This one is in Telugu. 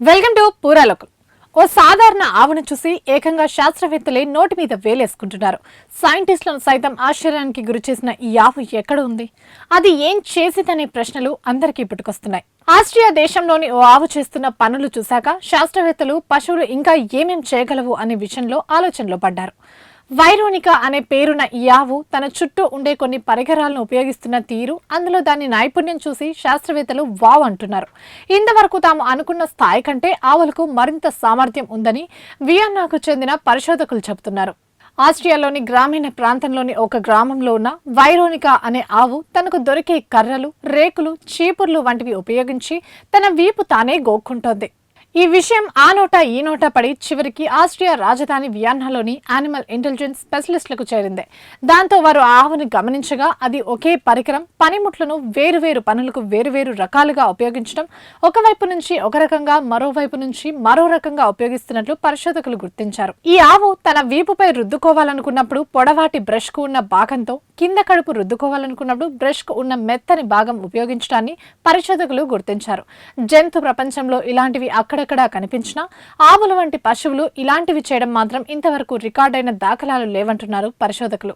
Welcome to పూరాలోకం. ఓ సాధారణ ఆవును చూసి ఏకంగా శాస్త్రవేత్తలే నోటి మీద వేలేసుకుంటున్నారు. సైంటిస్టులను సైతం ఆశ్చర్యానికి గురిచేసిన ఈ ఆవు ఎక్కడ ఉంది, అది ఏం చేసిదనే ప్రశ్నలు అందరికీ పుట్టుకొస్తున్నాయి. ఆస్ట్రియా దేశంలోని ఓ ఆవు చేస్తున్న పనులు చూశాక శాస్త్రవేత్తలు పశువులు ఇంకా ఏమేం చేయగలవు అనే విషయంలో ఆలోచనలో పడ్డారు. వైరోనికా అనే పేరున్న ఈ ఆవు తన చుట్టూ ఉండే కొన్ని పరికరాలను ఉపయోగిస్తున్న తీరు, అందులో దాని నైపుణ్యం చూసి శాస్త్రవేత్తలు వావ్ అంటున్నారు. ఇంతవరకు తాము అనుకున్న స్థాయి కంటే ఆవులకు మరింత సామర్థ్యం ఉందని వియన్నాకు చెందిన పరిశోధకులు చెబుతున్నారు. ఆస్ట్రియాలోని గ్రామీణ ప్రాంతంలోని ఒక గ్రామంలో ఉన్న వైరోనికా అనే ఆవు తనకు దొరికే కర్రలు, రేకులు, చీపుర్లు వంటివి ఉపయోగించి తన వీపు తానే గోక్కుంటోంది. ఈ విషయం ఆ నోట ఈ నోట పడి చివరికి ఆస్ట్రియా రాజధాని వియన్నాలోని యానిమల్ ఇంటెలిజెన్స్ స్పెషలిస్టులకు చేరింది. దాంతో వారు ఆవుని గమనించగా అది ఒకే పరికరం పనిముట్లను వేరువేరు పనులకు వేరువేరు రకాలుగా ఉపయోగించడం, ఒకవైపు నుంచి ఒక రకంగా మరోవైపు నుంచి మరో రకంగా ఉపయోగిస్తున్నట్లు పరిశోధకులు గుర్తించారు. ఈ ఆవు తన వీపుపై రుద్దుకోవాలనుకున్నప్పుడు పొడవాటి బ్రష్ కు ఉన్న భాగంతో, కింద కడుపు రుద్దుకోవాలనుకున్నప్పుడు బ్రష్ కు ఉన్న మెత్తని భాగం ఉపయోగించడాన్ని పరిశోధకులు గుర్తించారు. జంతు ప్రపంచంలో ఇలాంటివి అక్కడక్కడా కనిపించినా ఆవుల వంటి పశువులు ఇలాంటివి చేయడం మాత్రం ఇంతవరకు రికార్డైన దాఖలాలు లేవంటున్నారు పరిశోధకులు.